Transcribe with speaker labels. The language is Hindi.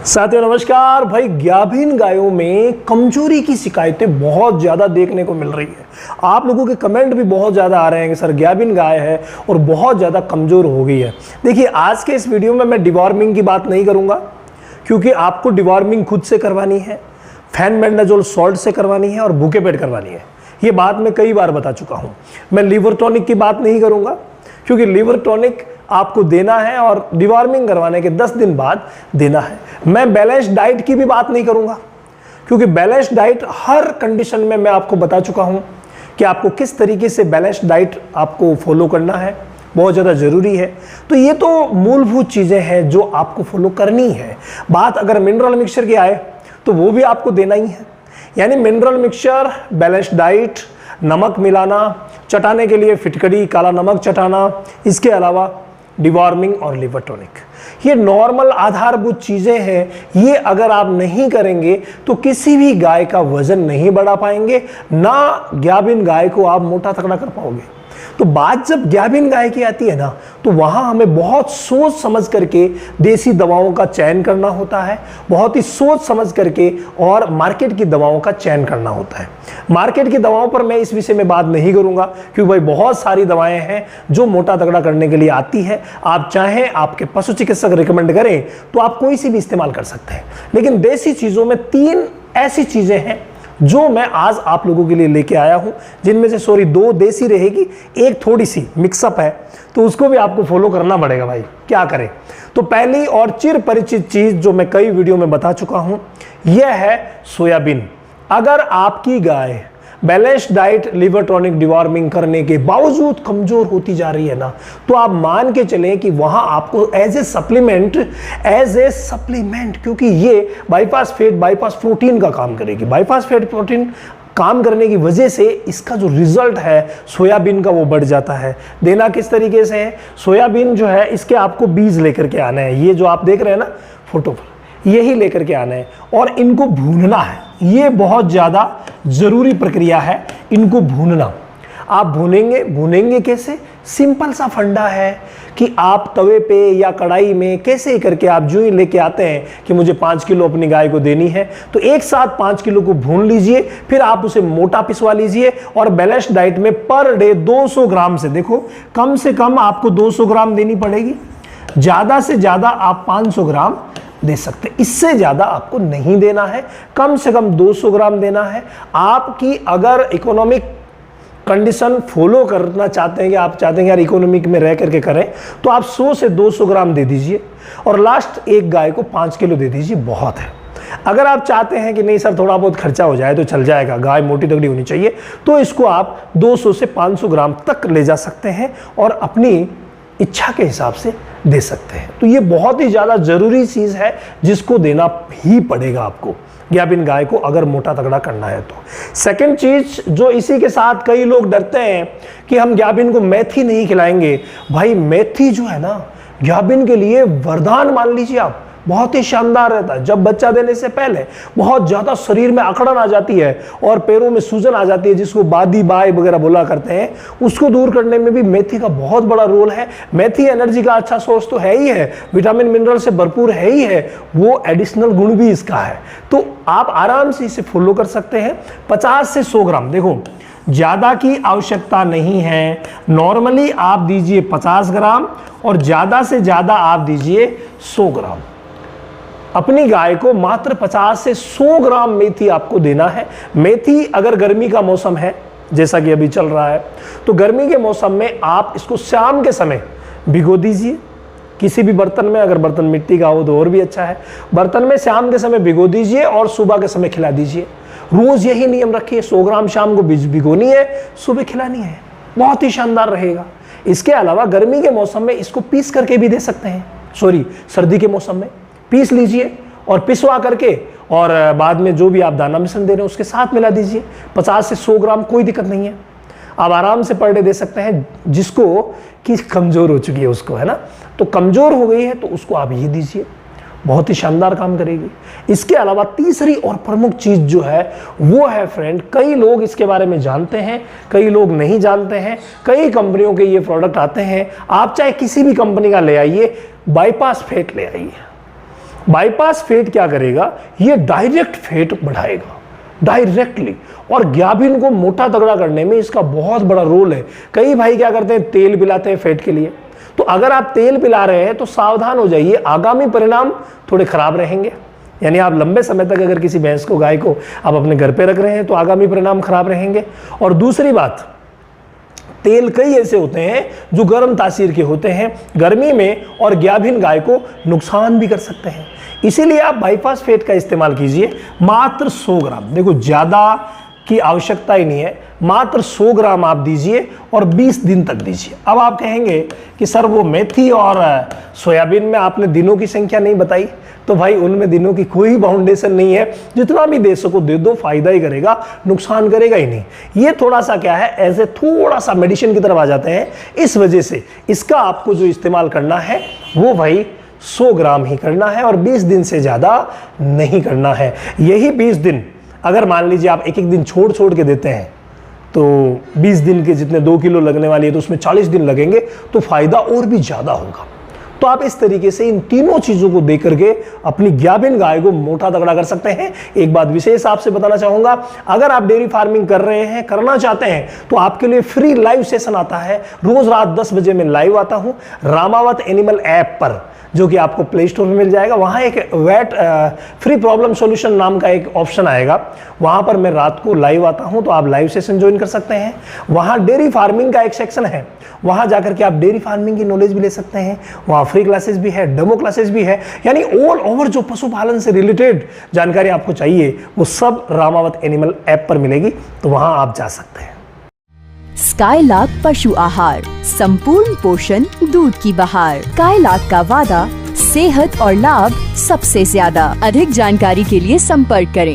Speaker 1: साथियों नमस्कार। भाई गाभिन गायों में कमजोरी की शिकायतें बहुत ज़्यादा देखने को मिल रही है। आप लोगों के कमेंट भी बहुत ज़्यादा आ रहे हैं कि सर गाभिन गाय है और बहुत ज़्यादा कमज़ोर हो गई है। देखिए आज के इस वीडियो में मैं डिवॉर्मिंग की बात नहीं करूँगा, क्योंकि आपको डिवॉर्मिंग खुद से करवानी है, फैनबेंडाजोल सॉल्ट से करवानी है और बुकेपेड करवानी है। ये बात मैं कई बार बता चुका हूँ। मैं लिवर टॉनिक की बात नहीं करूँगा, क्योंकि लिवर टॉनिक आपको देना है और डिवॉर्मिंग करवाने के 10 दिन बाद देना है। मैं बैलेंस डाइट की भी बात नहीं करूंगा, क्योंकि बैलेंस डाइट हर कंडीशन में मैं आपको बता चुका हूं कि आपको किस तरीके से बैलेंस डाइट आपको फॉलो करना है, बहुत ज़्यादा ज़रूरी है। तो ये तो मूलभूत चीज़ें हैं जो आपको फॉलो करनी है। बात अगर मिनरल मिक्सचर की आए तो वो भी आपको देना ही है, यानी मिनरल मिक्सचर, बैलेंस डाइट, नमक मिलाना, चटाने के लिए फिटकरी, काला नमक चटाना, इसके अलावा डिवॉर्मिंग और लिवर टॉनिक, ये नॉर्मल आधारभूत चीज़ें हैं। ये अगर आप नहीं करेंगे तो किसी भी गाय का वजन नहीं बढ़ा पाएंगे, ना गाभिन गाय को आप मोटा तगड़ा कर पाओगे। तो बात जब गाभिन गाय की आती है ना, तो वहाँ हमें बहुत सोच समझ करके देसी दवाओं का चयन करना होता है, बहुत ही सोच समझ करके, और मार्केट की दवाओं का चयन करना होता है। मार्केट की दवाओं पर मैं इस विषय में बात नहीं करूंगा, क्योंकि भाई बहुत सारी दवाएं हैं जो मोटा तगड़ा करने के लिए आती है। आप चाहें आपके पशु चिकित्सक रिकमेंड करें तो आप कोई सी भी इस्तेमाल कर सकते हैं, लेकिन देसी चीज़ों में 3 ऐसी चीज़ें हैं जो मैं आज आप लोगों के लिए लेके आया हूं, जिनमें से 2 देसी रहेगी, एक थोड़ी सी मिक्सअप है, तो उसको भी आपको फॉलो करना पड़ेगा। भाई क्या करें? तो पहली और चिर परिचित चीज़ जो मैं कई वीडियो में बता चुका हूं, यह है सोयाबीन। अगर आपकी गाय balance diet, liver tonic, deworming करने के बावजूद कमजोर होती जा रही है ना, तो आप मान के चलें कि वहां आपको एज ए सप्लीमेंट, क्योंकि ये बाईपास फैट, बाईपास प्रोटीन का काम करेगी। बाईपास फैट प्रोटीन काम करने की वजह से इसका जो रिजल्ट है सोयाबीन का वो बढ़ जाता है। देना किस तरीके से है? सोयाबीन जो है इसके आपको बीज लेकर के आना है, ये जो आप देख रहे हैं ना फोटो पर, यही लेकर के आना है और इनको भूनना है। ये बहुत ज़्यादा ज़रूरी प्रक्रिया है, इनको भूनना। आप भूनेंगे कैसे? सिंपल सा फंडा है कि आप तवे पे या कढ़ाई में कैसे ही करके आप जो ही लेके आते हैं कि मुझे 5 किलो अपनी गाय को देनी है, तो एक साथ 5 किलो को भून लीजिए, फिर आप उसे मोटा पिसवा लीजिए और बैलेंस डाइट में पर डे 200 ग्राम से, देखो कम से कम आपको 200 ग्राम देनी पड़ेगी, ज़्यादा से ज़्यादा आप 500 ग्राम दे सकते, इससे ज़्यादा आपको नहीं देना है, कम से कम 200 ग्राम देना है। आपकी अगर इकोनॉमिक कंडीशन फॉलो करना चाहते हैं कि आप चाहते हैं यार इकोनॉमिक में रह करके करें, तो आप 100 से 200 ग्राम दे दीजिए और लास्ट एक गाय को 5 किलो दे दीजिए, बहुत है। अगर आप चाहते हैं कि नहीं सर थोड़ा बहुत खर्चा हो जाए तो चल जाएगा, गाय मोटी तगड़ी होनी चाहिए, तो इसको आप 200 से 500 ग्राम तक ले जा सकते हैं और अपनी इच्छा के हिसाब से दे सकते हैं। तो ये बहुत ही ज़्यादा ज़रूरी चीज़ है जिसको देना ही पड़ेगा आपको गाभिन गाय को, अगर मोटा तगड़ा करना है तो। सेकंड चीज़ जो इसी के साथ कई लोग डरते हैं कि हम गाभिन को मेथी नहीं खिलाएंगे। भाई मेथी जो है ना गाभिन के लिए वरदान मान लीजिए आप, बहुत ही शानदार रहता है। जब बच्चा देने से पहले बहुत ज़्यादा शरीर में अकड़न आ जाती है और पैरों में सूजन आ जाती है, जिसको बादी बाय वगैरह बोला करते हैं, उसको दूर करने में भी मेथी का बहुत बड़ा रोल है। मेथी एनर्जी का अच्छा सोर्स तो है ही है, विटामिन मिनरल से भरपूर है ही है, वो एडिशनल गुण भी इसका है। तो आप आराम से इसे फॉलो कर सकते हैं। 50 से 100 ग्राम, देखो ज़्यादा की आवश्यकता नहीं है, नॉर्मली आप दीजिए 50 ग्राम और ज़्यादा से ज़्यादा आप दीजिए 100 ग्राम। अपनी गाय को मात्र 50 से 100 ग्राम मेथी आपको देना है। मेथी अगर गर्मी का मौसम है जैसा कि अभी चल रहा है, तो गर्मी के मौसम में आप इसको शाम के समय भिगो दीजिए किसी भी बर्तन में, अगर बर्तन मिट्टी का हो तो और भी अच्छा है। बर्तन में शाम के समय भिगो दीजिए और सुबह के समय खिला दीजिए। रोज़ यही नियम रखिए, 100 ग्राम शाम को भिगोनी है, सुबह खिलानी है, बहुत ही शानदार रहेगा। इसके अलावा गर्मी के मौसम में इसको पीस करके भी दे सकते हैं, सर्दी के मौसम में पीस लीजिए और पिसवा करके और बाद में जो भी आप दाना मिश्रण दे रहे हैं उसके साथ मिला दीजिए। 50 से 100 ग्राम कोई दिक्कत नहीं है, आप आराम से पर डे दे सकते हैं। जिसको कि कमज़ोर हो चुकी है उसको, है ना, तो कमज़ोर हो गई है तो उसको आप ये दीजिए, बहुत ही शानदार काम करेगी। इसके अलावा तीसरी और प्रमुख चीज़ जो है वो है फ्रेंड, कई लोग इसके बारे में जानते हैं, कई लोग नहीं जानते हैं। कई कंपनियों के ये प्रोडक्ट आते हैं, आप चाहे किसी भी कंपनी का ले आइए, बाईपास फैट ले आइए। बाईपास फैट क्या करेगा, ये डायरेक्ट फैट बढ़ाएगा डायरेक्टली, और गाभिन को मोटा तगड़ा करने में इसका बहुत बड़ा रोल है। कई भाई क्या करते हैं, तेल पिलाते हैं फैट के लिए। तो अगर आप तेल पिला रहे हैं तो सावधान हो जाइए, आगामी परिणाम थोड़े खराब रहेंगे। यानी आप लंबे समय तक अगर किसी भैंस को, गाय को आप अपने घर पे रख रहे हैं तो आगामी परिणाम खराब रहेंगे। और दूसरी बात, तेल कई ऐसे होते हैं जो गर्म तासीर के होते हैं, गर्मी में और गाभिन गाय को नुकसान भी कर सकते हैं। इसीलिए आप बाईपास फैट का इस्तेमाल कीजिए, मात्र 100 ग्राम। देखो ज़्यादा की आवश्यकता ही नहीं है, मात्र 100 ग्राम आप दीजिए और 20 दिन तक दीजिए। अब आप कहेंगे कि सर वो मेथी और सोयाबीन में आपने दिनों की संख्या नहीं बताई, तो भाई उनमें दिनों की कोई बाउंडेशन नहीं है, जितना भी दे सको दे दो, फायदा ही करेगा, नुकसान करेगा ही नहीं। ये थोड़ा सा क्या है, ऐसे थोड़ा सा मेडिसिन की तरफ आ जाते हैं। इस वजह से इसका आपको जो इस्तेमाल करना है वो भाई 100 ग्राम ही करना है और 20 दिन से ज़्यादा नहीं करना है। यही 20 दिन अगर मान लीजिए आप एक एक दिन छोड़ छोड़ के देते हैं तो 20 दिन के जितने 2 किलो लगने वाली है तो उसमें 40 दिन लगेंगे, तो फायदा और भी ज़्यादा होगा। तो आप इस तरीके से इन तीनों चीज़ों को देकर के अपनी गाभिन गाय को मोटा तगड़ा कर सकते हैं। एक बात विशेष आपसे बताना चाहूँगा, अगर आप डेयरी फार्मिंग कर रहे हैं, करना चाहते हैं, तो आपके लिए फ्री लाइव सेशन आता है। रोज़ रात 10 बजे मैं लाइव आता हूँ रामावत एनिमल ऐप पर, जो कि आपको प्ले स्टोर में मिल जाएगा। वहाँ एक वेट फ्री प्रॉब्लम सॉल्यूशन नाम का एक ऑप्शन आएगा, वहाँ पर मैं रात को लाइव आता हूँ, तो आप लाइव सेशन ज्वाइन कर सकते हैं। वहाँ डेयरी फार्मिंग का एक सेक्शन है, वहाँ जाकर के आप डेयरी फार्मिंग की नॉलेज भी ले सकते हैं। वहाँ फ्री क्लासेस भी है, डेमो क्लासेस भी है, यानी ऑल ओवर जो पशुपालन से रिलेटेड जानकारी आपको चाहिए वो सब रामावत एनिमल ऐप पर मिलेगी, तो वहाँ आप जा सकते हैं।
Speaker 2: स्काईलार्क पशु आहार, संपूर्ण पोषण, दूध की बहार। स्काईलार्क का वादा, सेहत और लाभ सबसे ज्यादा। अधिक जानकारी के लिए संपर्क करें।